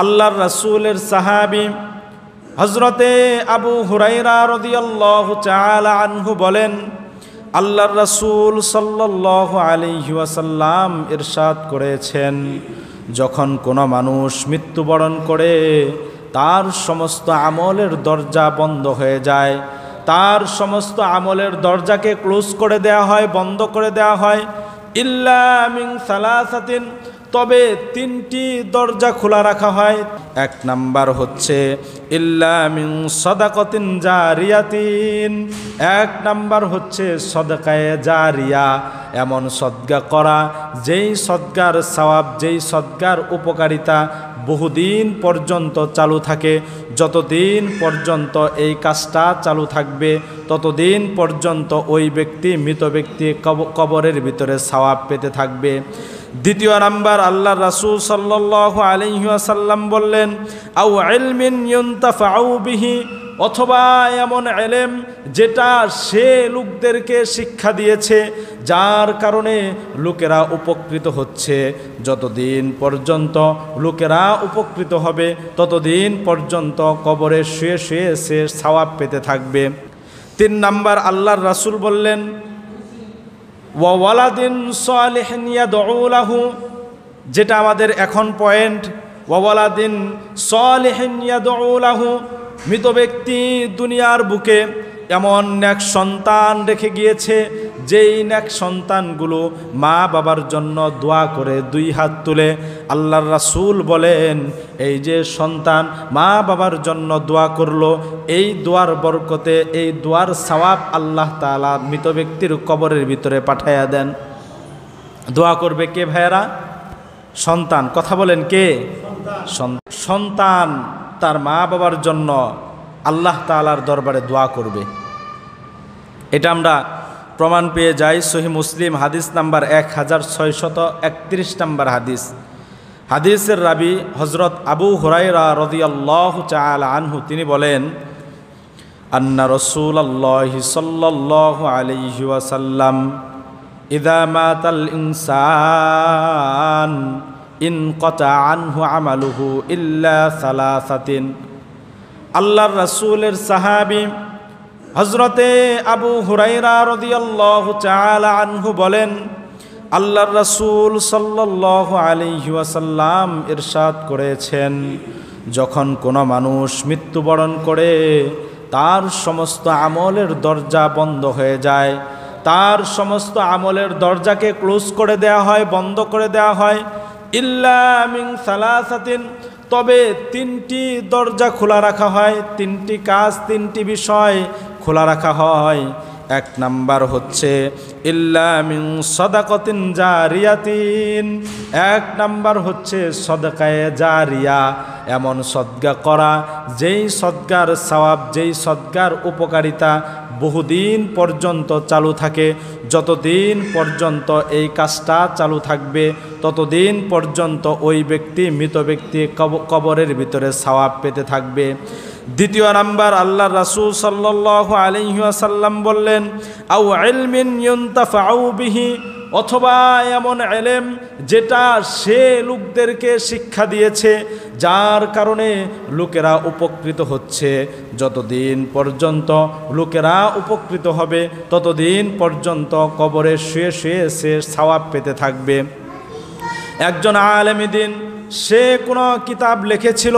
আল্লাহর রাসূলের সাহাবী হযরতে আবু হুরায়রা রাদিয়াল্লাহু তাআলা আনহু বলেন, আল্লাহর রাসূল সাল্লাল্লাহু আলাইহি ওয়াসাল্লাম ইরশাদ করেছেন, যখন কোনো মানুষ মৃত্যুবরণ করে তার সমস্ত আমলের দরজা বন্ধ হয়ে যায়, তার সমস্ত আমলের দরজাকে ক্লোজ করে দেওয়া হয়, বন্ধ করে দেওয়া হয়, ইল্লা মিন সালাসাতিন, তবে তিনটি দরজা খোলা রাখা হয়। এক নাম্বার হচ্ছে ইল্লা মিন সাদাকাতিন জারিয়াতিন, এক নাম্বার হচ্ছে সদকায়ে জারিয়া, এমন সদকা করা যেই সদকার সওয়াব, যেই সদকার উপকারিতা বহুদিন পর্যন্ত চালু থাকে। যতদিন পর্যন্ত এই কাজটা চালু থাকবে ততদিন পর্যন্ত ওই ব্যক্তি, মৃত ব্যক্তি কবরের ভিতরে সওয়াব পেতে থাকবে। দ্বিতীয় নাম্বার, আল্লাহর রাসূল সাল্লাল্লাহু আলাইহি ওয়াসাল্লাম বললেন, আও ইলমিন ইউনতাফাউ বিহি, অথবা এমন ইলম যেটা সে লোকদেরকে শিক্ষা দিয়েছে, যার কারণে লোকেরা উপকৃত হচ্ছে। যতদিন পর্যন্ত লোকেরা উপকৃত হবে ততদিন পর্যন্ত কবরে শুয়ে শুয়ে সে সওয়াব পেতে থাকবে। তিন নাম্বার, আল্লাহর রাসূল বললেন, ওয়া ওয়ালাদিন সালিহিন ইয়াদউ লাহু, যেটা আমাদের এখন পয়েন্ট, ওয়া ওয়ালাদিন সালিহিন ইয়াদউ লাহু, মৃত ব্যক্তি দুনিয়ার বুকে এমন নেক সন্তান রেখে গিয়েছে, যেই নেক সন্তানগুলো মা বাবার জন্য দোয়া করে দুই হাত তুলে। আল্লাহর রাসূল বলেন, এই যে সন্তান মা বাবার জন্য দোয়া করলো, এই দোয়ার বরকতে, এই দোয়ার সওয়াব আল্লাহ তাআলা মৃত ব্যক্তির কবরের ভিতরে পাঠাইয়া দেন। দোয়া করবে কে ভাইয়েরা? সন্তান। কথা বলেন কে? সন্তান তার মা বাবার জন্য আল্লাহ তাআলার দরবারে দোয়া করবে। এটা আমরা প্রমাণ পেয়ে যাই সহিহ মুসলিম হাদিস নাম্বার 1631 নাম্বার হাদিস। হাদিসের রাবি হযরত আবু হুরায়রা রাদিয়াল্লাহু তাআলা আনহু, তিনি বলেন, আন্না রাসূলুল্লাহি সাল্লাল্লাহু আলাইহি ওয়াসাল্লাম ইযা মাতাল ইনসান ইনকাতা আনহু আমালুহু ইল্লা সালাসাতিন। আল্লাহর রাসূলের সাহাবী হযরতে আবু হুরায়রা রাদিয়াল্লাহু তাআলা আনহু বলেন, আল্লাহর রাসূল সাল্লাল্লাহু আলাইহি ওয়াসাল্লাম ইরশাদ করেছেন, যখন কোনো মানুষ মৃত্যুবরণ করে তার সমস্ত আমলের দরজা বন্ধ হয়ে যায়, তার সমস্ত আমলের দরজাকে ক্লোজ করে দেওয়া হয়, বন্ধ করে দেওয়া হয়, ইল্লা মিন সালাসাতিন, তবে তিনটি দরজা খোলা রাখা হয়, তিনটি কাজ, তিনটি বিষয় খোলা রাখা হয়। এক নাম্বার হচ্ছে ইল্লা মিন সাদাকাতিন জারিয়াতিন, এক নাম্বার হচ্ছে সদকায়ে জারিয়া, এমন সদকা করা যেই সদকার সওয়াব, যেই সদকার উপকারিতা বহুদিন পর্যন্ত চালু থাকে। যতদিন পর্যন্ত এই কাজটা চালু থাকবে ততদিন পর্যন্ত ওই ব্যক্তি, মৃত ব্যক্তি কবরের ভিতরে সওয়াব পেতে থাকবে। দ্বিতীয় নাম্বার, আল্লাহর রাসূল সাল্লাল্লাহু আলাইহি ওয়াসাল্লাম বললেন, আও ইলমিন ইউনতাফাউ বিহি, অথবা এমন ইলম যেটা সে লোকদেরকে শিক্ষা দিয়েছে, যার কারণে লোকেরা উপকৃত হচ্ছে। যতদিন পর্যন্ত লোকেরা উপকৃত হবে ততদিন পর্যন্ত কবরে শুয়ে শুয়ে সে সওয়াব পেতে থাকবে। একজন আলেমে দ্বীন, সে কোনো কিতাব লিখেছিল,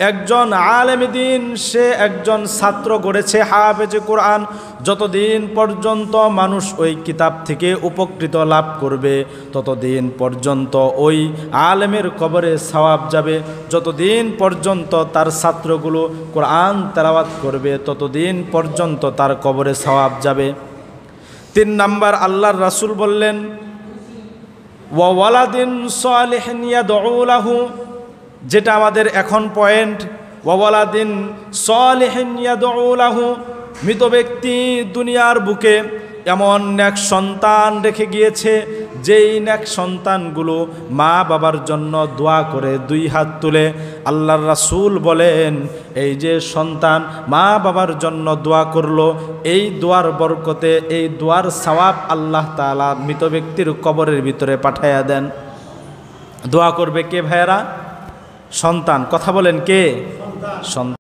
একজন আলেমে দ্বীন, সে একজন ছাত্র গড়েছে হাফেজে কোরআন। যতদিন পর্যন্ত মানুষ ওই কিতাব থেকে উপকৃত লাভ করবে ততদিন পর্যন্ত ওই আলেমের কবরে সওয়াব যাবে। যতদিন পর্যন্ত তার ছাত্রগুলো কোরআন তেলাওয়াত করবে ততদিন পর্যন্ত তার কবরে সওয়াব যাবে। তিন নাম্বার, আল্লাহর রাসূল বললেন, ওয়া ওয়ালাদিন সালিহিন ইয়াদউ লাহু, যেটা আমাদের এখন পয়েন্ট, ওয়া ওয়ালাদিন সালিহিন ইয়াদউ লাহু, মৃত ব্যক্তি দুনিয়ার বুকে এমন নেক সন্তান রেখে গিয়েছে, যেই নেক সন্তানগুলো মা বাবার জন্য দোয়া করে দুই হাত তুলে। আল্লাহর রাসূল বলেন, এই যে সন্তান মা বাবার জন্য দোয়া করলো, এই দোয়ার বরকতে, এই দোয়ার সওয়াব আল্লাহ তাআলা মৃত ব্যক্তির কবরের ভিতরে পাঠাইয়া দেন। দোয়া করবে কে ভাইয়েরা? সন্তান। কথা বলেন কে? সন্তান।